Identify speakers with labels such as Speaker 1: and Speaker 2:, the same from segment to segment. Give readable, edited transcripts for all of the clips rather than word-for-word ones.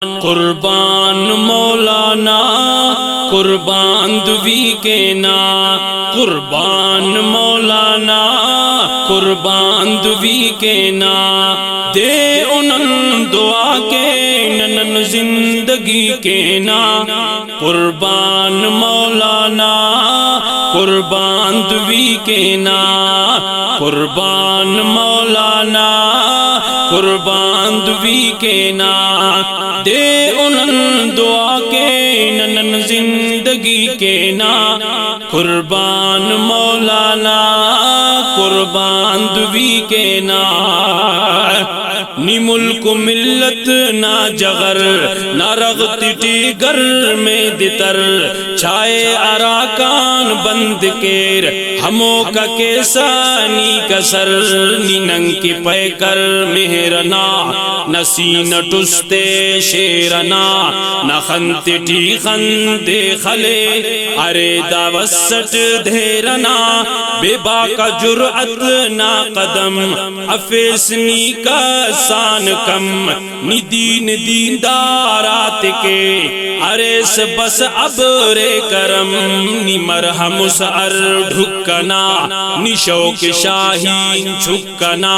Speaker 1: قربان مولانا قربان دوی کے نا قربان مولانا قربان دوی کے نا دے انن دعا کے ننن زندگی کے نا قربان مولانا قربان دوی کے نا قربان مولانا قربان دوی کے نا دے انن دعا کے ننن زندگی کے نا قربان مولانا قربان دوی کے نا نی ملک ملت نہ جگر نہ رغت گر میں دتر چھائے اراکان بند کیر ہمو کا کیسانی کسر نی ننگ کی پے کر مہرنا نسین ٹستے شیرنا نہ خنت ٹی خندے خلے ارے داوسٹ دھیرنا بے باقا جرعت نا قدم افیسنی کا سان کم نی دین دیندارات کے ارے بس ابر کرم نی مرہم سعر ڈھکنا نی شوق شاہین چھکنا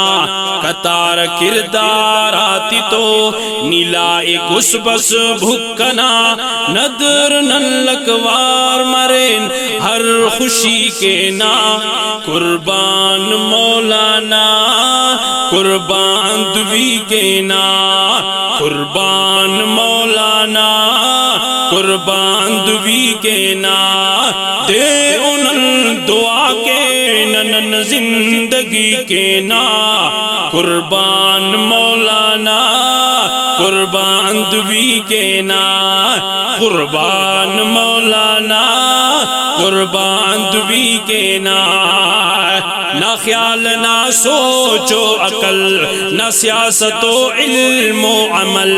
Speaker 1: قطار کردارات تو نی لائے گس بس بھکنا ندر نلکوار مرین ہر خوشی کے نا قربان مولانا قربان دوی کے نا قربان مولانا قربان دوی کے نا دے انن دعا کے ننن زندگی کے نا قربان مولانا قربان دوی کے نا قربان مولانا قربان دوی کے نا نہ خیال نہ سوچ و عقل نہ سیاست و علم و عمل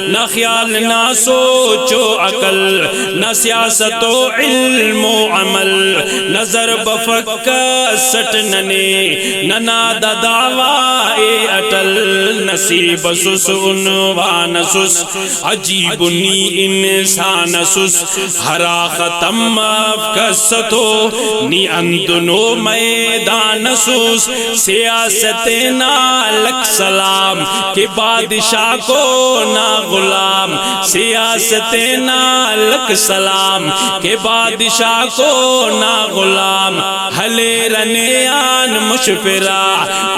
Speaker 1: نہ خیال نہ سوچ و عقل نہ سیاست و علم و عمل نظر بفک سٹ ننے نناد دعوی اٹل نصیب سس عنوان سس عجیب نی انسان سس ہرا ختم افکستو نی اندنو میدان نسوس سیاست نالک سلام کہ بادشاہ کو نا غلام سیاست نالک سلام کہ بادشاہ کو نا غلام حلے رنیان مشفرہ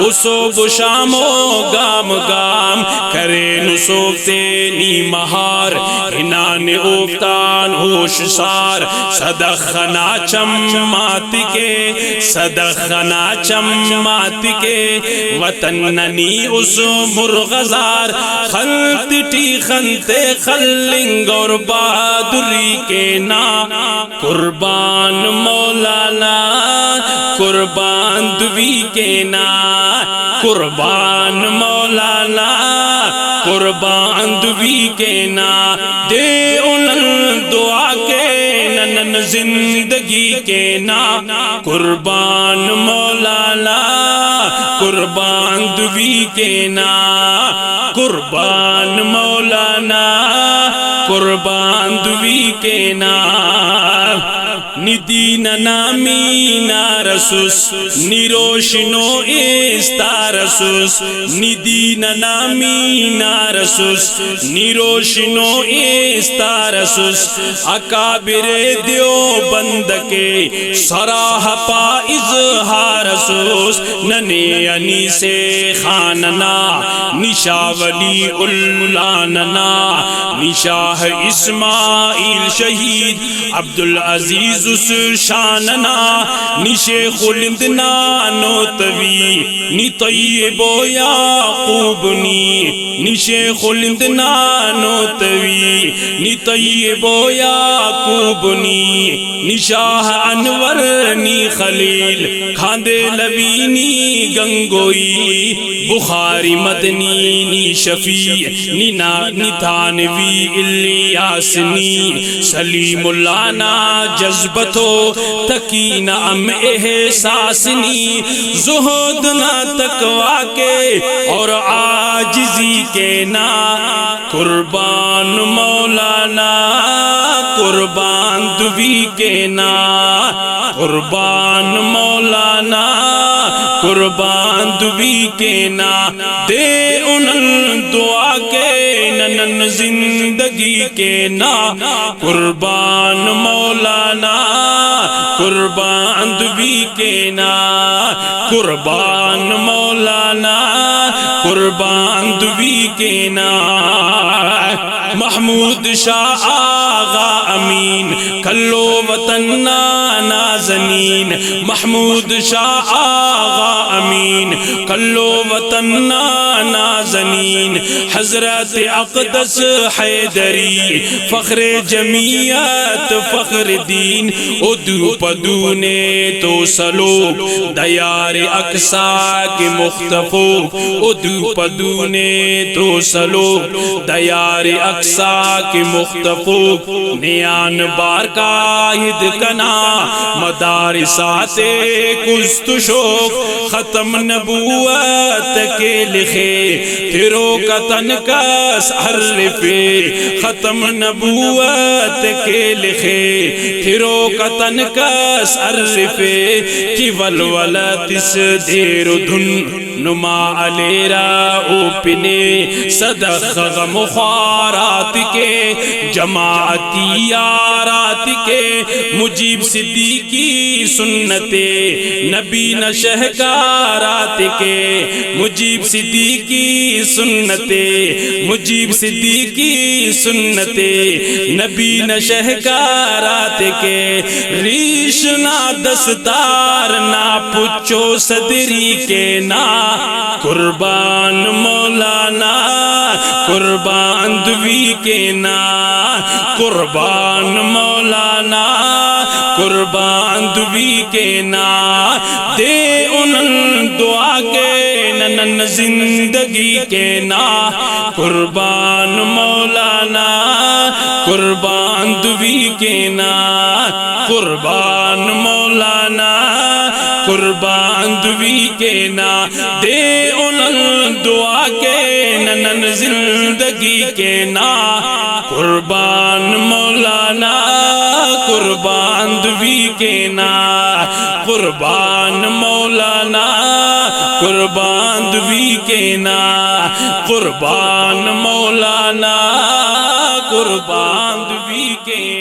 Speaker 1: اسو بشامو گام گام کرے نسوفتے نی مہار ہنان اوفتان ہوش سار صدخنا چمات کے صدخنا چمات کے وطن ننی اس مرغزار خلط ٹی خنتے خلنگ اور بہادری کے نا قربان مولانا قربان دوی کے نا قربان مولانا قربان دوی کے نا دے انن دعا کے ننن زندگی کے نا قربان مولانا قربان دوی کے نا قربان مولانا قربان دوی کے نا نی دین نامی نارسوس نی روشنو استارسوس نی دین نامی نارسوس نی روشنو استارسوس اکابر دیو بند کے سراح پا اظہارسوس ننے انی سے خاننا نشاہ ولی اللاننا نشاہ اسماعیل شہید عبدالعزیز اس شاننا نی شیخ الندنا نوتوی نی طیب و یعقوب نی شیخ الندنا نوتوی نی طیب و یعقوب نی شاہ انور نی خلیل کھاندے لوی نی گنگوئی بخاری مدنی نی شفیع نی تھانوی الیاسنی سلیم اللہ نا جذبتو تکین ام احساسنی زہد نا تقوی کے اور عاجزی کے نا قربان مولانا قربان دوی کے نا قربان مولانا قربان دوی کے نا دے ان دعا کے ننن زندگی کے نا قربان مولانا قربان دوی کے نا قربان مولانا قربان دوی کے نا محمود شاہ آغا امین کلو وطن نازنین محمود شاہ آغا امین کلو وطن نازنین حضرت اقدس حیدری فخر جمعیت فخر دین ادو پدونے تو سلوک دیار اقصا کے مختفو ادو پدونے تو سلوک دیار اقصا کے مختفو نیان بار قائد کنا مدارسات کست شوق ختم نبوت کے لکھے پھرو کا تنکس عرفے ختم نبوت کے لکھے پھرو کا تنکس عرفے کی ولولت اس دیر دھن نما علیرہ اوپنے صدق غم خوارات کے جماعتی یارات کے مجیب صدیقی سنتے نبی نشہکارات کے مجیب صدیقی سنتے مجیب صدیقی سنتے نبی نشہکارات کے ریش نہ دستار نہ پچو صدری کے نا قربان مولانا قربان دوی کے نا قربان مولانا قربان دوی کے نا دے ان دعا کے ننن زندگی کے نا قربان مولانا قربان دوی کے نا قربان مولانا قربان دوی کے نا دے ان دعا کے ننن زندگی کے نا قربان مولانا قربان دوی کے نا قربان مولانا قربان دوی کے نا قربان مولانا قربان دوی کے